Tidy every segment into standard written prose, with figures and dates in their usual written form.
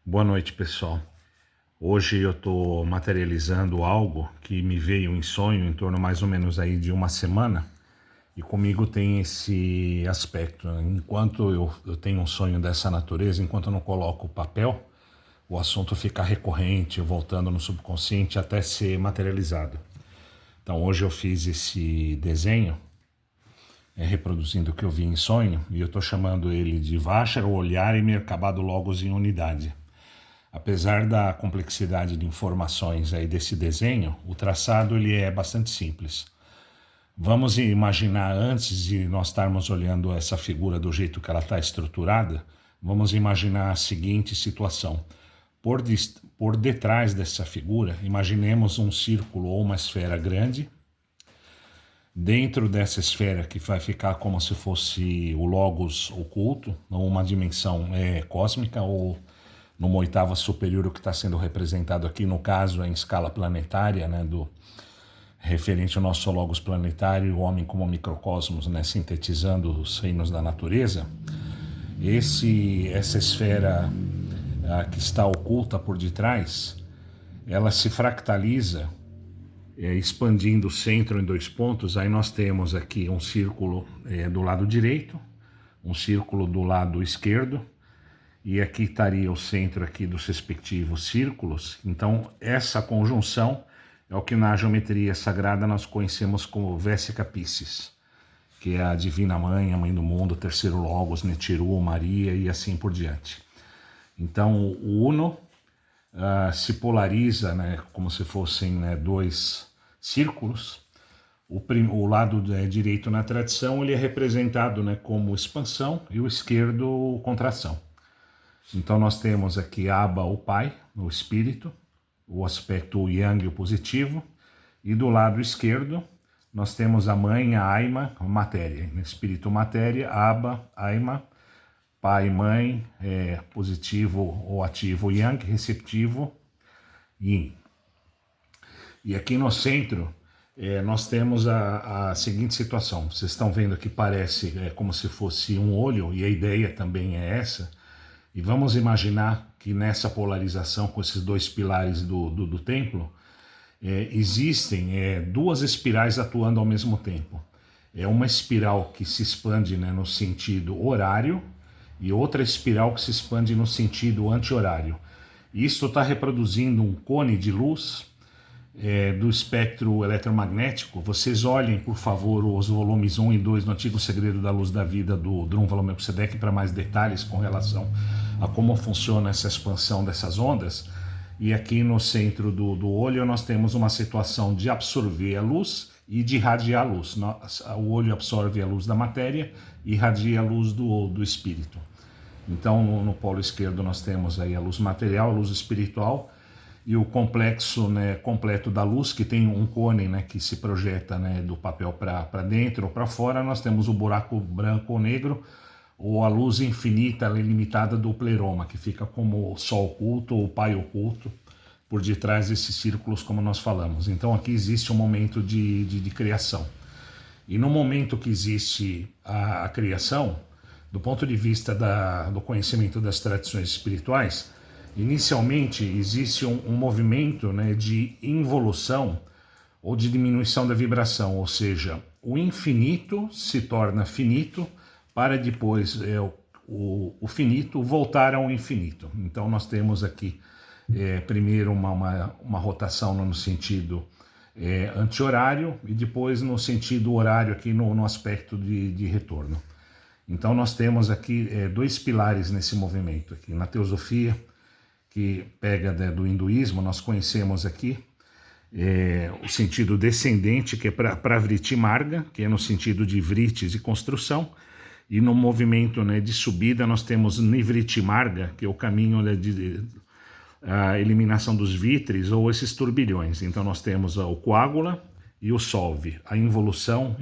Boa noite, pessoal. Hoje eu estou materializando algo que me veio em sonho em torno mais ou menos aí de uma semana, e comigo tem esse aspecto. Enquanto eu tenho um sonho dessa natureza, enquanto eu não coloco o papel, o assunto fica recorrente, voltando no subconsciente até ser materializado. Então hoje eu fiz esse desenho, reproduzindo o que eu vi em sonho, e eu estou chamando ele de Vashar, o olhar e Merkabah Logos em unidade. Apesar da complexidade de informações aí desse desenho, o traçado ele é bastante simples. Vamos imaginar, antes de nós estarmos olhando essa figura do jeito que ela está estruturada, vamos imaginar a seguinte situação. Por detrás dessa figura, imaginemos um círculo ou uma esfera grande. Dentro dessa esfera, que vai ficar como se fosse o Logos oculto, ou uma dimensão cósmica, ou numa oitava superior, o que está sendo representado aqui, no caso, em escala planetária, né, referente ao nosso Logos planetário, o homem como microcosmos, né, sintetizando os reinos da natureza. Essa esfera que está oculta por detrás, ela se fractaliza, expandindo o centro em 2 pontos. Aí nós temos aqui um círculo do lado direito, um círculo do lado esquerdo, e aqui estaria o centro aqui dos respectivos círculos. Então essa conjunção é o que na geometria sagrada nós conhecemos como Vesica Piscis, que é a Divina Mãe, a Mãe do Mundo, o terceiro Logos, Netiru, Maria e assim por diante. Então o Uno se polariza, né, como se fossem, né, 2 círculos. O lado direito na tradição ele é representado, né, como expansão, e o esquerdo contração. Então nós temos aqui Abba, o Pai, o Espírito, o aspecto Yang, o positivo, e do lado esquerdo nós temos a Mãe, a Aima, a matéria. Espírito, matéria, Abba, Aima, Pai, Mãe, positivo ou ativo Yang, receptivo Yin. E aqui no centro nós temos a seguinte situação. Vocês estão vendo que parece como se fosse um olho, e a ideia também é essa. E vamos imaginar que nessa polarização, com esses 2 pilares do templo, existem 2 espirais atuando ao mesmo tempo. É uma espiral que se expande, né, no sentido horário, e outra espiral que se expande no sentido anti-horário. Isso está reproduzindo um cone de luz do espectro eletromagnético. Vocês olhem, por favor, os volumes 1 e 2 do Antigo Segredo da Luz da Vida, do Drunvalo Melquisedeque, para mais detalhes com relação a como funciona essa expansão dessas ondas. E aqui no centro do olho nós temos uma situação de absorver a luz e de irradiar a luz. O olho absorve a luz da matéria e irradia a luz do espírito. Então no polo esquerdo nós temos aí a luz material, a luz espiritual, e o complexo, né, completo da luz, que tem um cone, né, que se projeta, né, do papel para dentro ou para fora. Nós temos o buraco branco ou negro, ou a luz infinita, ilimitada do pleroma, que fica como o Sol oculto ou o Pai oculto por detrás desses círculos, como nós falamos. Então aqui existe um momento de criação. E no momento que existe a criação, do ponto de vista do conhecimento das tradições espirituais, inicialmente existe um movimento, né, de involução ou de diminuição da vibração, ou seja, o infinito se torna finito para depois o finito voltar ao infinito. Então nós temos aqui primeiro uma rotação no sentido anti-horário, e depois no sentido horário aqui no aspecto de retorno. Então nós temos aqui 2 pilares nesse movimento. Aqui na teosofia, que pega do hinduísmo, nós conhecemos aqui o sentido descendente, que é para Vritti Marga, que é no sentido de vritis e construção, e no movimento, né, de subida nós temos Nivritti Marga, que é o caminho, né, de a eliminação dos vitres ou esses turbilhões. Então nós temos o coágula e o solve, a involução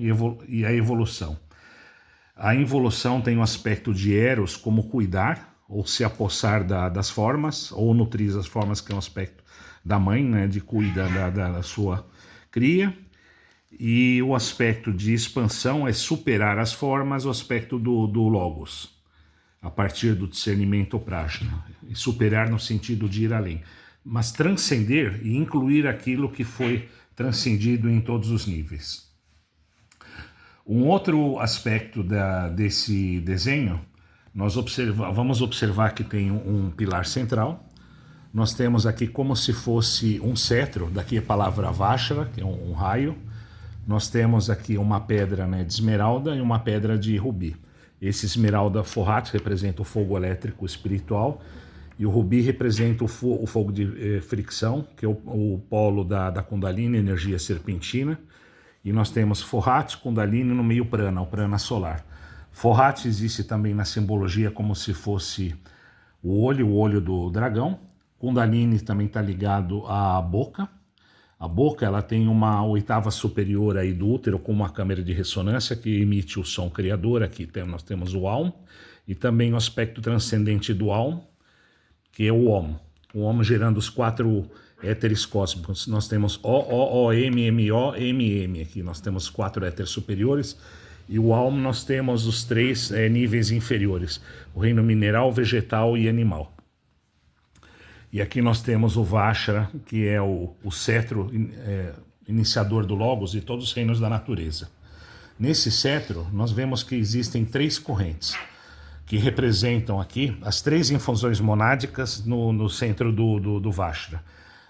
e a evolução. A involução tem o aspecto de eros, como cuidar, ou se apossar das formas, ou nutrir as formas, que é um aspecto da mãe, né, de cuidar da sua cria. E o aspecto de expansão é superar as formas, o aspecto do logos, a partir do discernimento prajna. superar no sentido de ir além, mas transcender e incluir aquilo que foi transcendido em todos os níveis. Um outro aspecto desse desenho, vamos observar que tem um pilar central. Nós temos aqui como se fosse um cetro, daqui a palavra Vajra, que é um raio. Nós temos aqui uma pedra, né, de esmeralda e uma pedra de rubi. Esse esmeralda forrat representa o fogo elétrico espiritual e o rubi representa o fogo de fricção, que é o polo da Kundalini, energia serpentina. E nós temos forrat, Kundalini no meio prana, o prana solar. Forrat existe também na simbologia como se fosse o olho do dragão. Kundalini também está ligado à boca. A boca ela tem uma oitava superior aí do útero com uma câmera de ressonância que emite o som criador. Aqui nós temos o Aum e também o aspecto transcendente do Aum, que é o Om. O Om gerando os 4 éteres cósmicos. Nós temos O, M, M, O, M, M. Aqui nós temos 4 éteres superiores. E o Aum nós temos os 3 níveis inferiores. O reino mineral, vegetal e animal. E aqui nós temos o Vajra, que é o cetro iniciador do Logos e todos os reinos da natureza. Nesse cetro, nós vemos que existem 3 correntes, que representam aqui as 3 infusões monádicas no centro do Vajra.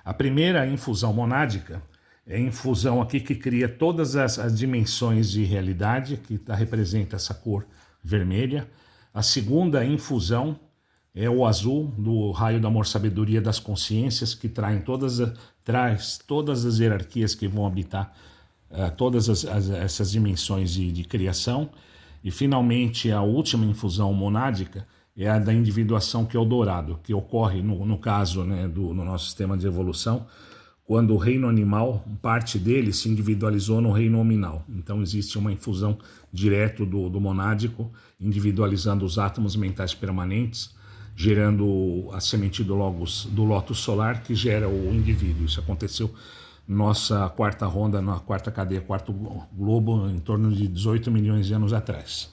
A primeira infusão monádica é a infusão aqui que cria todas as dimensões de realidade, que representa essa cor vermelha. A segunda infusão é o azul, do raio da amor-sabedoria das consciências, que traz todas as hierarquias que vão habitar todas essas dimensões de criação. E, finalmente, a última infusão monádica é a da individuação, que é o dourado, que ocorre, no caso, né, no nosso sistema de evolução, quando o reino animal, parte dele se individualizou no reino hominal. Então, existe uma infusão direto do monádico, individualizando os átomos mentais permanentes, gerando a semente do logos do lótus solar, que gera o indivíduo. Isso aconteceu na nossa quarta ronda, na quarta cadeia, quarto globo, em torno de 18 milhões de anos atrás.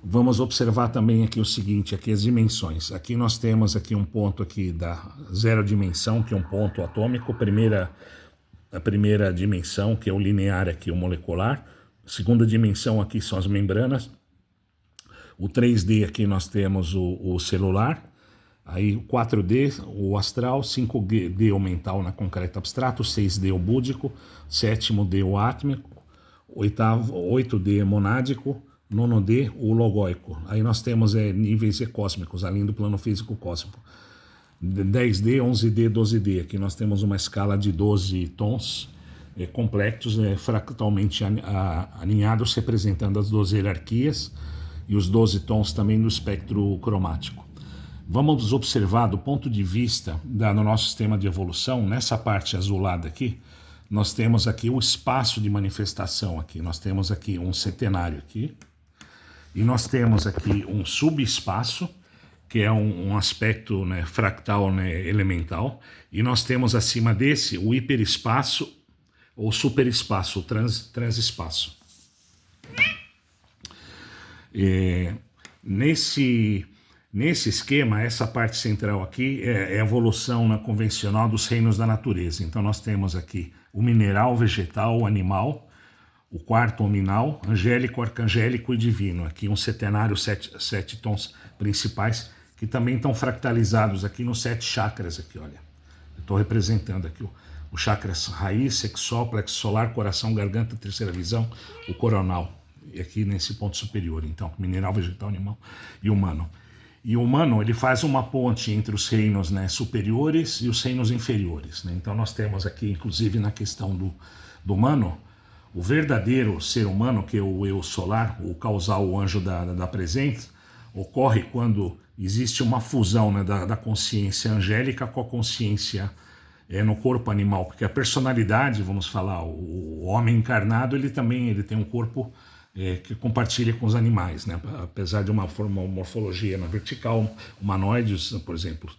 Vamos observar também aqui o seguinte, aqui as dimensões. Aqui nós temos aqui um ponto aqui da zero dimensão, que é um ponto atômico, a primeira dimensão, que é o linear aqui, o molecular. A segunda dimensão aqui são as membranas. O 3D aqui nós temos o celular, aí o 4D o astral, 5D o mental na concreto abstrato, 6D o búdico, 7º o átmico, 8D monádico, 9D o logóico. Aí nós temos níveis cósmicos, além do plano físico cósmico. 10D, 11D, 12D. Aqui nós temos uma escala de 12 tons complexos, fractalmente alinhados, representando as 12 hierarquias, e os 12 tons também do espectro cromático. Vamos observar do ponto de vista no nosso sistema de evolução, nessa parte azulada aqui, nós temos aqui o espaço de manifestação aqui. Nós temos aqui um setenário aqui, e nós temos aqui um subespaço, que é um aspecto, né, fractal, né, elemental, e nós temos acima desse o hiperespaço ou superespaço, o transespaço. Nesse esquema, essa parte central aqui é a evolução convencional dos reinos da natureza. Então nós temos aqui o mineral, vegetal, o animal, o quarto nominal, angélico, arcangélico e divino. Aqui um setenário, sete tons principais, que também estão fractalizados aqui nos 7 chakras aqui, olha. Eu estou representando aqui o chakras raiz, sexual, plexo solar, coração, garganta, terceira visão, o coronal. E aqui nesse ponto superior, então, mineral, vegetal, animal e humano. E o humano, ele faz uma ponte entre os reinos, né, superiores e os reinos inferiores, né? Então nós temos aqui, inclusive na questão do humano, o verdadeiro ser humano, que é o eu solar, o causal, o anjo da presença, ocorre quando existe uma fusão, né, da consciência angélica com a consciência no corpo animal, porque a personalidade, vamos falar, o homem encarnado, ele tem um corpo que compartilha com os animais, né? Apesar de uma morfologia na vertical, humanoides, por exemplo,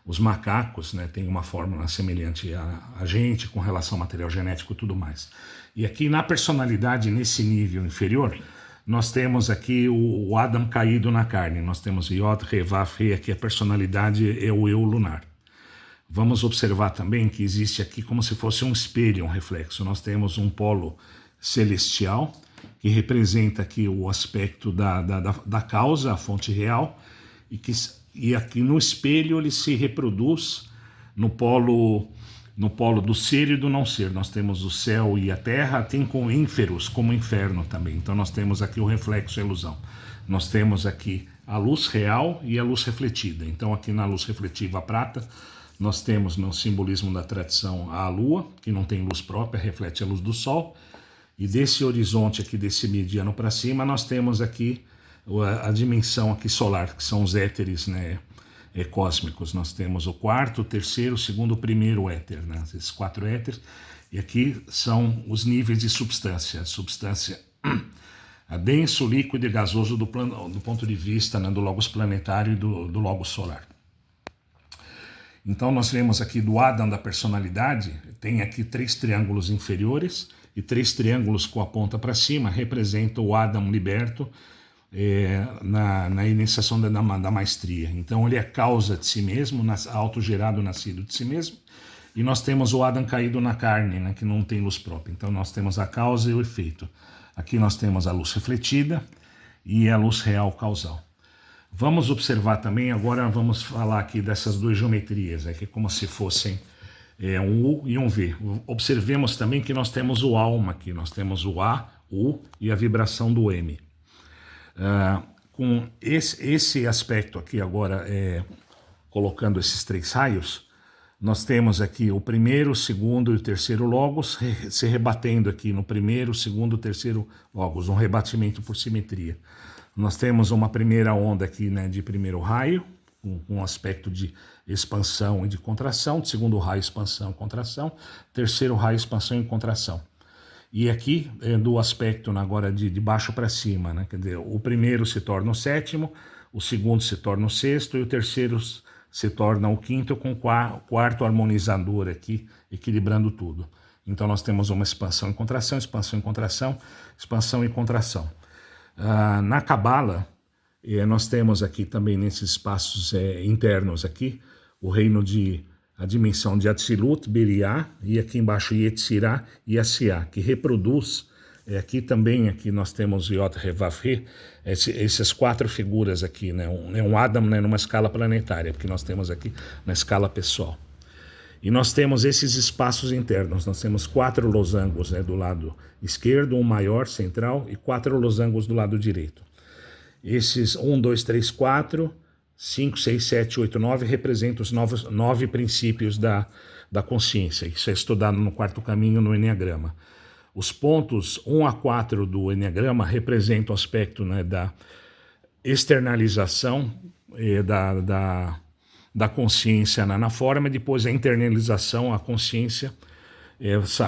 os macacos, né, têm uma forma semelhante a gente, com relação ao material genético e tudo mais. E aqui na personalidade, nesse nível inferior, nós temos aqui o Adam caído na carne. Nós temos Yod, He, Vav, He, aqui a personalidade é o eu lunar. Vamos observar também que existe aqui como se fosse um espelho, um reflexo. Nós temos um polo celestial, que representa aqui o aspecto da causa, a fonte real, e aqui no espelho ele se reproduz no polo do ser e do não ser. Nós temos o céu e a terra, tem com ínferos, como inferno também. Então nós temos aqui o reflexo e a ilusão. Nós temos aqui a luz real e a luz refletida. Então aqui na luz refletiva prata, nós temos no simbolismo da tradição a lua, que não tem luz própria, reflete a luz do sol. E desse horizonte aqui, desse mediano para cima, nós temos aqui a dimensão aqui solar, que são os éteres, né, cósmicos. Nós temos o quarto, o terceiro, o segundo, o primeiro éter, né, esses 4 éteres. E aqui são os níveis de substância. Substância denso, líquido e gasoso do ponto de vista, né, do logos planetário e do logos solar. Então nós vemos aqui do Adam da personalidade, tem aqui 3 triângulos inferiores e 3 triângulos com a ponta para cima, representam o Adam liberto na iniciação da maestria. Então ele é causa de si mesmo, autogerado, nascido de si mesmo, e nós temos o Adam caído na carne, né, que não tem luz própria. Então nós temos a causa e o efeito. Aqui nós temos a luz refletida e a luz real causal. Vamos observar também, agora vamos falar aqui dessas 2 geometrias, que é como se fossem um U e um V. Observemos também que nós temos o alma aqui, nós temos o A, U e a vibração do M. Com esse aspecto aqui agora, colocando esses 3 raios, nós temos aqui o primeiro, o segundo e o terceiro logos se rebatendo aqui no primeiro, segundo e terceiro logos, um rebatimento por simetria. Nós temos uma primeira onda aqui, né, de primeiro raio, com um aspecto de expansão e de contração, de segundo raio, expansão e contração, terceiro raio, expansão e contração. E aqui do aspecto agora de baixo para cima, né, quer dizer, o primeiro se torna o sétimo, o segundo se torna o sexto e o terceiro se torna o quinto, com o quarto harmonizador aqui, equilibrando tudo. Então nós temos uma expansão e contração, expansão e contração, expansão e contração. Na Cabala, nós temos aqui também nesses espaços internos aqui, o reino a dimensão de Atzilut, Beriá, e aqui embaixo Yetzirá e Asiá, que reproduz, aqui também aqui nós temos Yod, He, Vav, He, essas 4 figuras aqui, né, um Adam, né, numa escala planetária, porque nós temos aqui na escala pessoal. E nós temos esses espaços internos, nós temos 4 losangos, né, do lado esquerdo, um maior, central, e 4 losangos do lado direito. Esses 1, 2, 3, 4, 5, 6, 7, 8, 9 representam os 9 princípios da consciência. Isso é estudado no 4º caminho no Enneagrama. Os pontos 1 a 4 do Enneagrama representam o aspecto, né, da externalização da consciência na forma, e depois a internalização, a consciência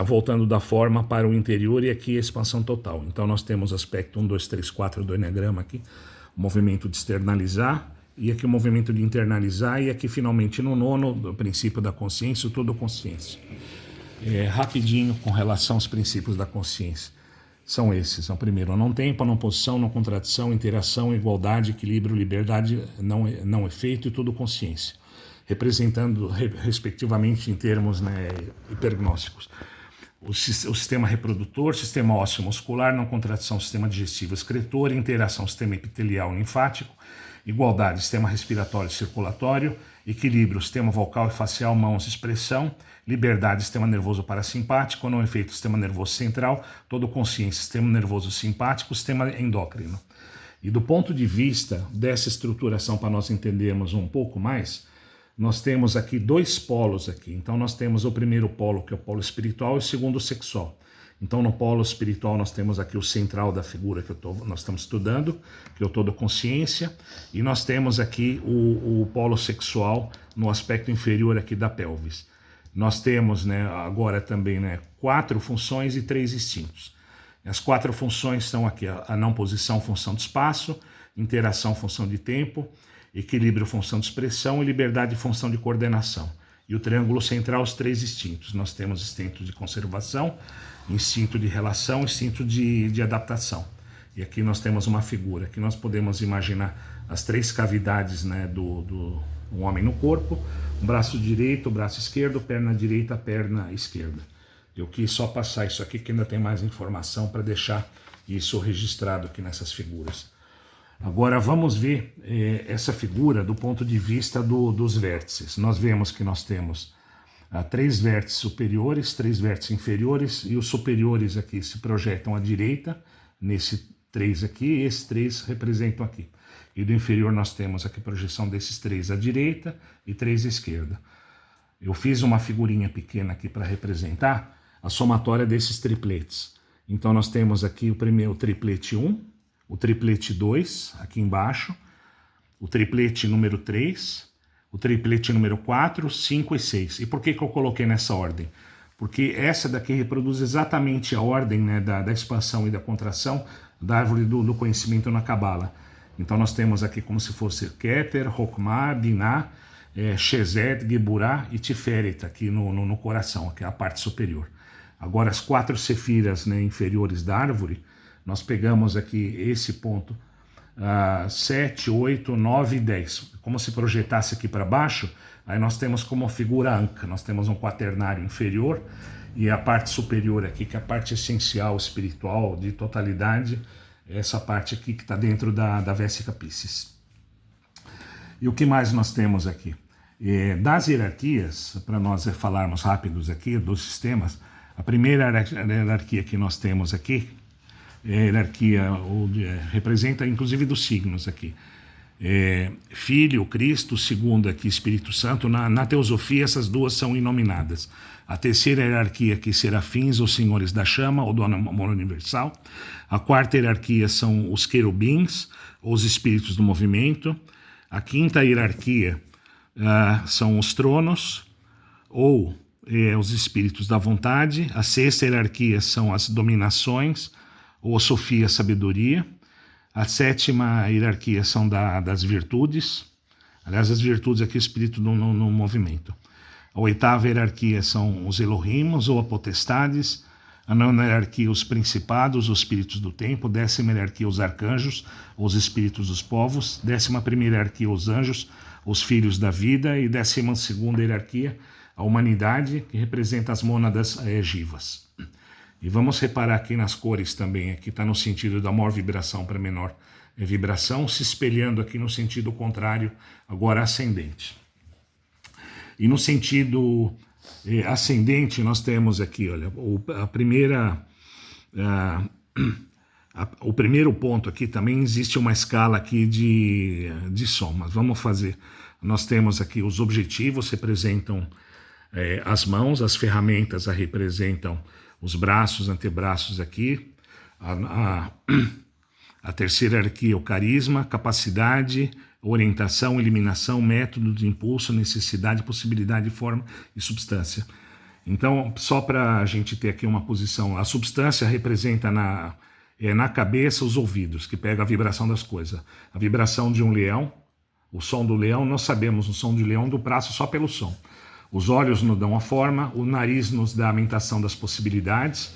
voltando da forma para o interior, e aqui a expansão total. Então nós temos aspecto 1, 2, 3, 4 do Enneagrama aqui, o movimento de externalizar, e aqui o movimento de internalizar, e aqui finalmente no 9º, do princípio da consciência, o todo consciência. Rapidinho com relação aos princípios da consciência. São esses. O primeiro, não tempo, não posição, não contradição, interação, igualdade, equilíbrio, liberdade, não efeito e tudo consciência. Representando, respectivamente, em termos, né, hipergnósticos. O sistema reprodutor, sistema ósseo muscular, não contradição, sistema digestivo excretor, interação, sistema epitelial linfático, igualdade, sistema respiratório e circulatório, equilíbrio, sistema vocal e facial, mãos, expressão, liberdade, sistema nervoso parasimpático, não efeito, sistema nervoso central, todo consciência, sistema nervoso simpático, sistema endócrino. E do ponto de vista dessa estruturação, para nós entendermos um pouco mais, nós temos aqui 2 polos aqui. Então nós temos o primeiro polo, que é o polo espiritual, e o segundo sexual. Então no polo espiritual nós temos aqui o central da figura que nós estamos estudando, que é o todo consciência, e nós temos aqui o polo sexual no aspecto inferior aqui da pelvis. Nós temos, né, agora também, né, 4 funções e 3 instintos. As 4 funções são aqui a não posição, função de espaço, interação, função de tempo, equilíbrio, função de expressão, e liberdade, função de coordenação. E o triângulo central, os 3 instintos. Nós temos instinto de conservação, instinto de relação, instinto de adaptação. E aqui nós temos uma figura que nós podemos imaginar as 3 cavidades, né, do homem no corpo: o braço direito, o braço esquerdo, perna direita, perna esquerda. Eu quis só passar isso aqui, que ainda tem mais informação para deixar isso registrado aqui nessas figuras. Agora vamos ver essa figura do ponto de vista dos vértices. Nós vemos que nós temos 3 vértices superiores, 3 vértices inferiores, e os superiores aqui se projetam à direita, nesse 3 aqui, e esses 3 representam aqui. E do inferior nós temos aqui a projeção desses 3 à direita e 3 à esquerda. Eu fiz uma figurinha pequena aqui para representar a somatória desses tripletes. Então nós temos aqui o triplete 1, o triplete 2, aqui embaixo, o triplete número 3, o triplete número 4, 5 e 6. E por que eu coloquei nessa ordem? Porque essa daqui reproduz exatamente a ordem, né, da expansão e da contração da árvore do conhecimento na Cabala. Então nós temos aqui como se fosse Keter, Hokmah, Binah, Shezet, Geburah e Tiferet aqui no coração, que é a parte superior. Agora as 4 sefiras, né, inferiores da árvore, nós pegamos aqui esse ponto 7, 8, 9 e 10. Como se projetasse aqui para baixo, aí nós temos como figura Anca. Nós temos um quaternário inferior e a parte superior aqui, que é a parte essencial, espiritual, de totalidade, essa parte aqui que está dentro da Vésica Piscis. E o que mais nós temos aqui? Das hierarquias, para nós falarmos rápidos aqui, dos sistemas, a primeira hierarquia que nós temos aqui, hierarquia representa inclusive dos signos aqui. Filho, Cristo, segundo aqui Espírito Santo. Na teosofia essas duas são inominadas. A terceira hierarquia aqui, serafins, os senhores da chama, ou do amor universal. A quarta hierarquia são os querubins, os espíritos do movimento. A quinta hierarquia são os tronos, ou os espíritos da vontade. A sexta hierarquia são as dominações, ou Sofia, sabedoria. A sétima hierarquia são das virtudes. Aliás, as virtudes aqui, o espírito no movimento. A oitava hierarquia são os Elohimos, ou a potestades. A nona hierarquia, os principados, os espíritos do tempo. 10ª hierarquia, os arcanjos, os espíritos dos povos. 11ª hierarquia, os anjos, os filhos da vida. E 12ª hierarquia, a humanidade, que representa as mônadas givas. E vamos reparar aqui nas cores também, aqui está no sentido da maior vibração para menor vibração, se espelhando aqui no sentido contrário, agora ascendente. E no sentido ascendente nós temos aqui, olha, o primeiro ponto aqui também existe uma escala aqui de som, mas vamos fazer. Nós temos aqui os objetivos, representam as mãos, as ferramentas representam os braços, antebraços aqui. A terceira hierarquia, o carisma, capacidade, orientação, eliminação, método de impulso, necessidade, possibilidade, forma e substância. Então, só para a gente ter aqui uma posição, a substância representa na cabeça os ouvidos, que pega a vibração das coisas. A vibração de um leão, o som do leão, nós sabemos o som de leão do braço só pelo som. Os olhos nos dão a forma, o nariz nos dá a mentação das possibilidades,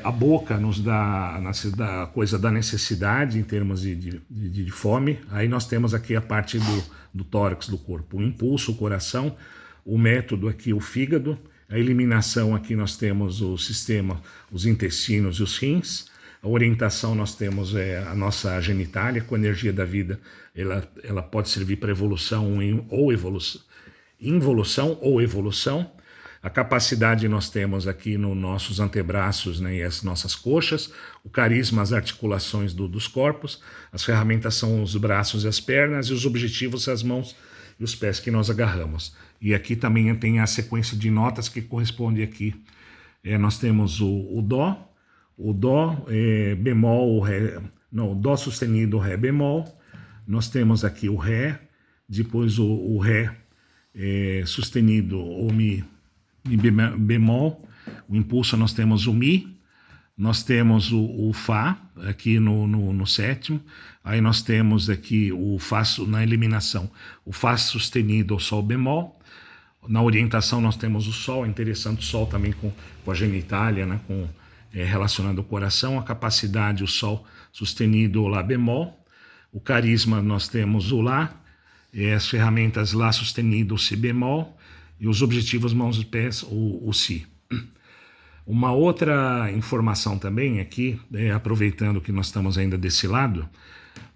a boca nos dá a coisa da necessidade em termos de fome. Aí nós temos aqui a parte do tórax do corpo, o impulso, o coração, o método aqui, o fígado, a eliminação aqui nós temos o sistema, os intestinos e os rins. A orientação nós temos a nossa genitália, com a energia da vida, ela pode servir para evolução ou evolução. Involução ou evolução. A capacidade nós temos aqui nos nossos antebraços, né, e as nossas coxas. O carisma, as articulações dos corpos. As ferramentas são os braços e as pernas, e os objetivos, as mãos e os pés que nós agarramos. E aqui também tem a sequência de notas que corresponde aqui. Nós temos o Dó, bemol, o Ré, não, o Dó sustenido, o Ré bemol. Nós temos aqui o Ré, depois o Ré sustenido, o Mi bemol. O impulso nós temos o Mi, nós temos o Fá aqui no sétimo. Aí nós temos aqui o Fá na eliminação, o Fá sustenido, o Sol bemol. Na orientação nós temos o Sol, interessante, o Sol também com a genitália, né, relacionado ao coração. A capacidade, o Sol sustenido Lá bemol. O carisma nós temos o Lá, as ferramentas Lá sustenido Si bemol e os objetivos mãos e pés o Si. Uma outra informação também aqui, aproveitando que nós estamos ainda desse lado,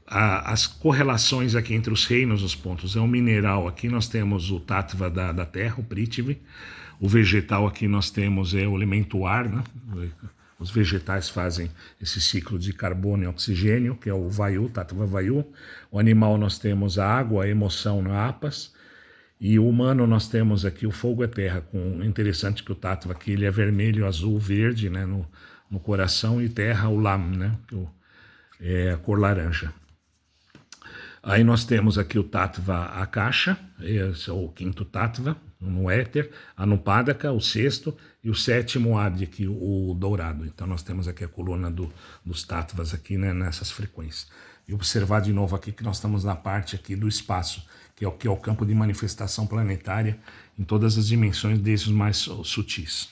as correlações aqui entre os reinos, os pontos. É um mineral, aqui nós temos o Tattva da terra, o Prithvi. O vegetal aqui nós temos o elemento ar, né? Os vegetais fazem esse ciclo de carbono e oxigênio, que é o Vayu, Tattva Vayu. O animal nós temos a água, a emoção, no Apas. E o humano nós temos aqui o fogo é terra. Interessante que o Tattva aqui ele é vermelho, azul, verde, né? No coração, e terra o Lam, né? Que é a cor laranja. Aí nós temos aqui o Tattva Akasha, esse é o quinto Tattva, no éter, Anupadaka, o sexto, e o sétimo Adi, aqui, o dourado. Então nós temos aqui a coluna dos Tattvas aqui, né, nessas frequências. E observar de novo aqui que nós estamos na parte aqui do espaço, que é o campo de manifestação planetária em todas as dimensões, desde os mais sutis.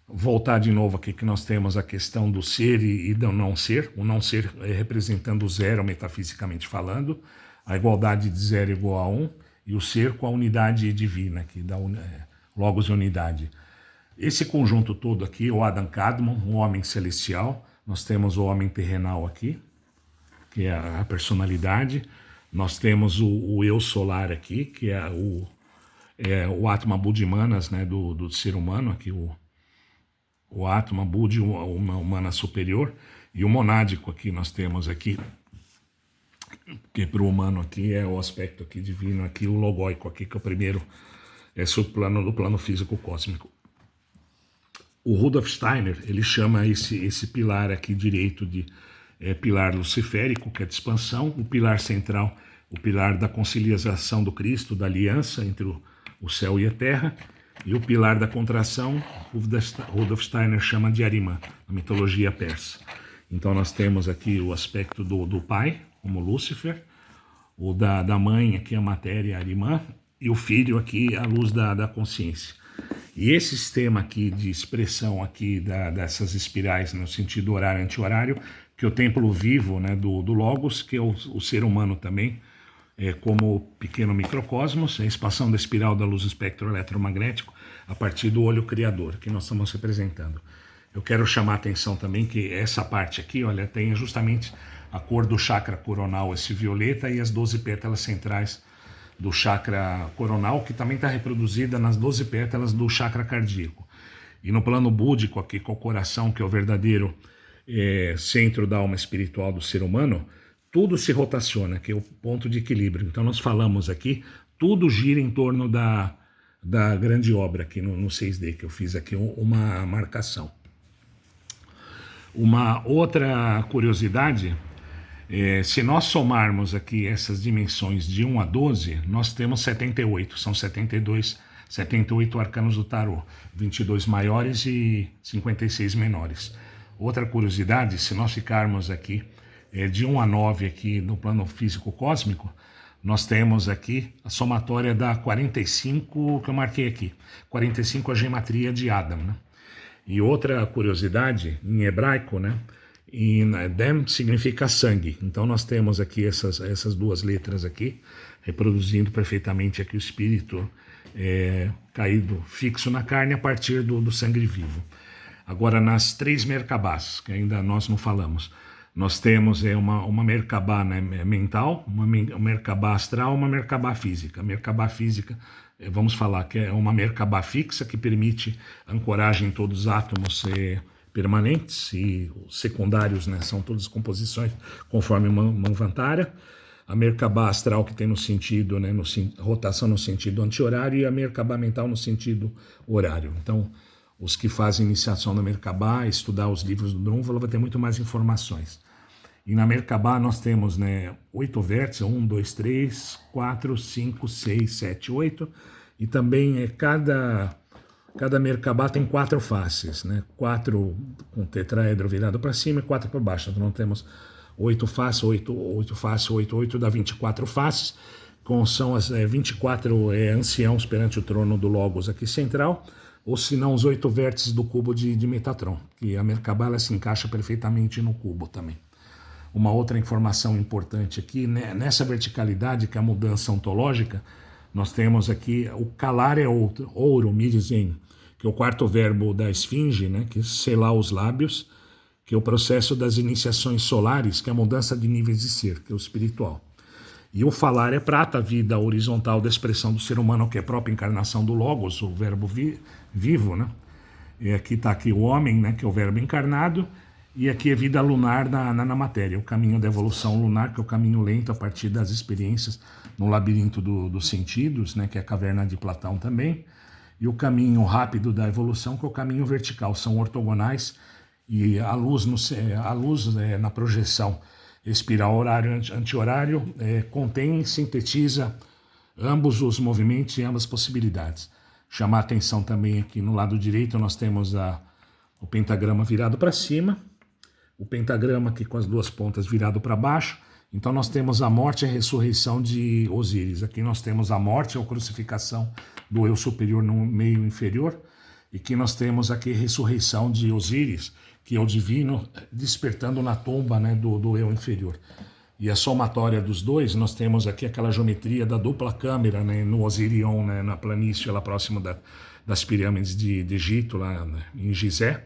Voltar de novo aqui que nós temos a questão do ser e do não ser. O não ser representando o zero metafisicamente falando, a igualdade de zero igual a um, e o ser com a unidade divina, que dá logos e unidade. Esse conjunto todo aqui, o Adam Kadmon, o homem celestial, nós temos o homem terrenal aqui, que é a personalidade, nós temos o eu solar aqui, que é o Atma Buddhimanas, né, do ser humano, aqui o Atma Buddhi, uma humana superior, e o monádico aqui nós temos aqui, que para o humano aqui é o aspecto aqui divino, aqui o logóico aqui, que é o primeiro, do plano físico cósmico. O Rudolf Steiner, ele chama esse pilar aqui direito de pilar luciférico, que é de expansão, o pilar central, o pilar da conciliação do Cristo, da aliança entre o céu e a terra, e o pilar da contração, Rudolf Steiner chama de Ahriman, na mitologia persa. Então nós temos aqui o aspecto do pai, como Lúcifer, o da mãe aqui a matéria, Ahriman, e o filho aqui a luz da consciência. E esse sistema aqui de expressão aqui dessas espirais no sentido horário e anti-horário, que é o templo vivo, né, do Logos, que é o ser humano também, como pequeno microcosmos, a expansão da espiral da luz do espectro eletromagnético a partir do olho criador, que nós estamos representando. Eu quero chamar a atenção também que essa parte aqui, olha, tem justamente a cor do chakra coronal, esse violeta, e as 12 pétalas centrais do chakra coronal, que também está reproduzida nas 12 pétalas do chakra cardíaco. E no plano búdico aqui, com o coração, que é o verdadeiro centro da alma espiritual do ser humano, tudo se rotaciona, que é o ponto de equilíbrio. Então nós falamos aqui, tudo gira em torno da grande obra aqui no 6D, que eu fiz aqui uma marcação. Uma outra curiosidade, se nós somarmos aqui essas dimensões de 1 a 12, nós temos 78, são 78 arcanos do tarô, 22 maiores e 56 menores. Outra curiosidade, se nós ficarmos aqui de 1 a 9 aqui no plano físico cósmico, nós temos aqui a somatória da 45 que eu marquei aqui, 45 a gematria de Adam, né? E outra curiosidade, em hebraico, né? Dem significa sangue. Então nós temos aqui essas duas letras aqui, reproduzindo perfeitamente aqui o espírito caído fixo na carne a partir do sangue vivo. Agora, nas 3 Merkabás, que ainda nós não falamos, nós temos uma Merkabá, né, mental, uma Merkabá astral, uma Merkabá física. A Merkabá física, vamos falar que é uma Merkabá fixa que permite ancoragem em todos os átomos permanentes, e os secundários, né, são todas composições conforme Manvantara. A Merkabá astral, que tem no sentido, né, rotação no sentido anti-horário, e a Merkabá mental no sentido horário. Então, os que fazem iniciação na Merkabá, estudar os livros do Drunvalo, vai ter muito mais informações. E na Merkabá nós temos, né, 8 vértices, 1, 2, 3, 4, 5, 6, 7, 8. E também cada Merkabá tem 4 faces, né? 4 com tetraedro virado para cima e 4 para baixo. Então nós temos 8 faces, 8 faces, 8 dá 24 faces. São as 24 anciãos perante o trono do Logos aqui central. ou se não os 8 vértices do cubo de Metatron, que a Merkabah ela se encaixa perfeitamente no cubo também. Uma outra informação importante aqui, né, nessa verticalidade, que é a mudança ontológica, nós temos aqui o calar é ouro, Mirizem, que é o quarto verbo da esfinge, né, que é selar os lábios, que é o processo das iniciações solares, que é a mudança de níveis de ser, que é o espiritual. E o falar é prata, a vida horizontal da expressão do ser humano, que é a própria encarnação do Logos, o verbo vivo, né? E aqui está aqui o homem, né, que é o verbo encarnado, e aqui é vida lunar na matéria, o caminho da evolução lunar, que é o caminho lento a partir das experiências no labirinto dos sentidos, né, que é a caverna de Platão também, e o caminho rápido da evolução, que é o caminho vertical, são ortogonais, e a luz, na projeção espiral horário anti-horário contém e sintetiza ambos os movimentos e ambas as possibilidades. Chamar a atenção também aqui no lado direito nós temos o pentagrama virado para cima, o pentagrama aqui com as duas pontas virado para baixo. Então nós temos a morte e a ressurreição de Osíris. Aqui nós temos a morte ou crucificação do eu superior no meio inferior, e aqui nós temos aqui a ressurreição de Osíris, que é o divino despertando na tumba, né, do eu inferior. E a somatória dos dois, nós temos aqui aquela geometria da dupla câmera, né, no Osirion, né, na planície lá próximo das pirâmides de Egito, lá, né, em Gizé.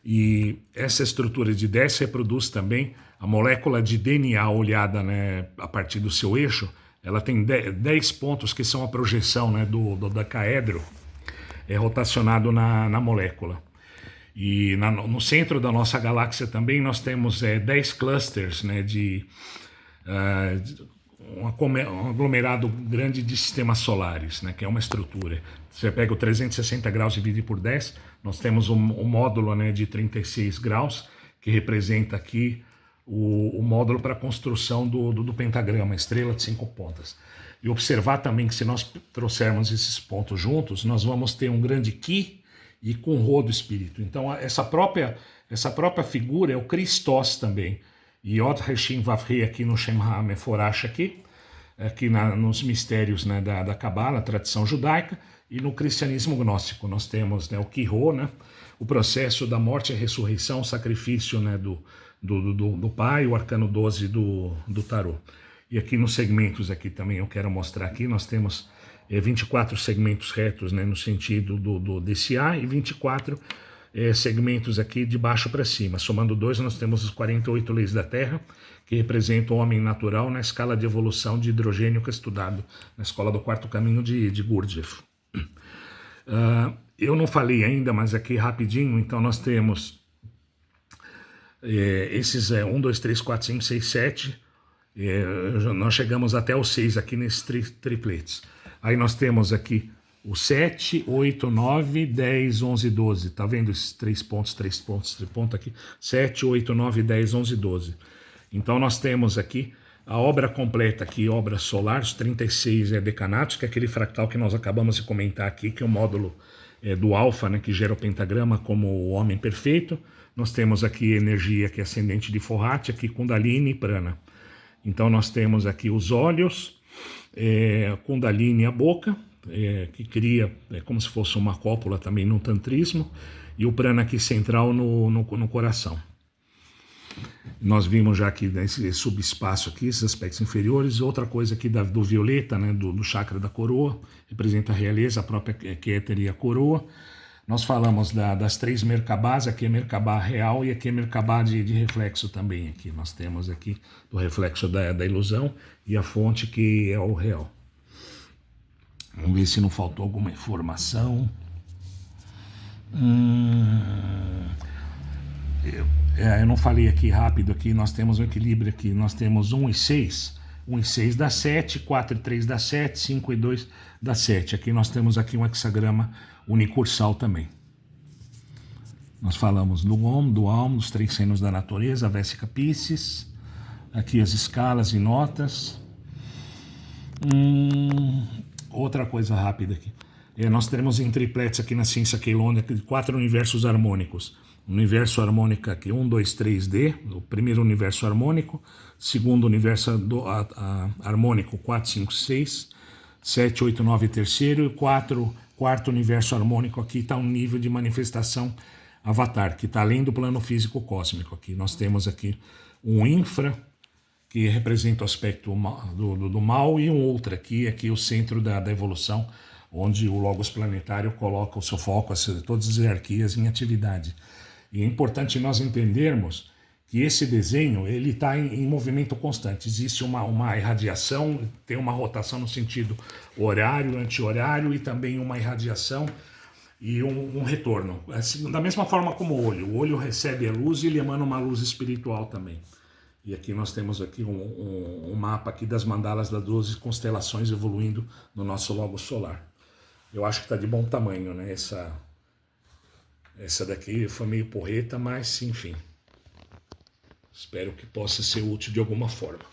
E essa estrutura de 10 reproduz também a molécula de DNA olhada, né, a partir do seu eixo. Ela tem 10 pontos que são a projeção, né, do dodecaedro rotacionado na molécula. E no centro da nossa galáxia também nós temos 10 clusters, né, um aglomerado grande de sistemas solares, né, que é uma estrutura. Você pega o 360 graus e divide por 10, nós temos um módulo, né, de 36 graus, que representa aqui o módulo para a construção do pentagrama, estrela de 5 pontas. E observar também que se nós trouxermos esses pontos juntos, nós vamos ter um grande Ki e com Rho do espírito. Então essa própria figura é o Christos também. E Yod Hashim Vavri aqui no Shem HaMeforash aqui nos mistérios, né, da Cabala, tradição judaica, e no cristianismo gnóstico nós temos, né, o Ki-Rho, né, o processo da morte e ressurreição, o sacrifício, né, do Pai, o arcano 12 do Tarô. E aqui nos segmentos aqui também eu quero mostrar aqui, nós temos 24 segmentos retos, né, no sentido do DCA, e 24 segmentos aqui de baixo para cima. Somando 2, nós temos as 48 leis da Terra, que representam o homem natural na escala de evolução de hidrogênio que é estudado na escola do quarto caminho de Gurdjieff. Eu não falei ainda, mas aqui rapidinho, então nós temos esses 1, 2, 3, 4, 5, 6, 7, nós chegamos até o 6 aqui nesses tripletes. Aí nós temos aqui o 7, 8, 9, 10, 11, 12. Tá vendo esses 3 pontos aqui? 7, 8, 9, 10, 11, 12. Então nós temos aqui a obra completa aqui, obra solar, os 36 decanatos, que é aquele fractal que nós acabamos de comentar aqui, que é o módulo do alfa, né, que gera o pentagrama como o homem perfeito. Nós temos aqui energia que é ascendente de Fohat, aqui Kundalini e Prana. Então nós temos aqui os olhos, Kundalini a boca, que cria como se fosse uma cópula também no tantrismo, e o Prana aqui central no coração. Nós vimos já aqui nesse subespaço aqui, esses aspectos inferiores. Outra coisa aqui do violeta, né, do chakra da coroa, representa a realeza, a própria Keter e a coroa. Nós falamos das 3 Merkabahs, aqui é Merkabah real e aqui é Merkabah de reflexo também. Aqui nós temos aqui do reflexo da ilusão e a fonte que é o real. Vamos ver se não faltou alguma informação. Eu não falei aqui rápido, aqui nós temos um equilíbrio aqui, nós temos 1 e 6, 1 e 6 dá 7, 4 e 3 dá 7, 5 e 2 dá 7. Aqui nós temos aqui um hexagrama unicursal também. Nós falamos do Om, do Alm, dos 3 reinos da natureza, a Vésica Piscis, aqui as escalas e notas. Outra coisa rápida aqui. Nós teremos em tripletes aqui na ciência Keylônica 4 universos harmônicos. Universo harmônico aqui, 1, 2, 3D, o primeiro universo harmônico, segundo universo harmônico, 4, 5, 6, 7, 8, 9, terceiro, e 4 quarto universo harmônico aqui está um nível de manifestação avatar, que está além do plano físico cósmico. Aqui nós temos aqui um infra, que representa o aspecto do mal, e um outro aqui o centro da evolução, onde o Logos planetário coloca o seu foco, todas as hierarquias em atividade. E é importante nós entendermos que esse desenho ele está em movimento constante. Existe uma irradiação, tem uma rotação no sentido horário, anti-horário, e também uma irradiação e um retorno. Assim, da mesma forma como o olho recebe a luz e ele emana uma luz espiritual também. E aqui nós temos aqui um mapa aqui das mandalas das 12 constelações evoluindo no nosso logo solar. Eu acho que está de bom tamanho, né? Essa daqui foi meio porreta, mas enfim. Espero que possa ser útil de alguma forma.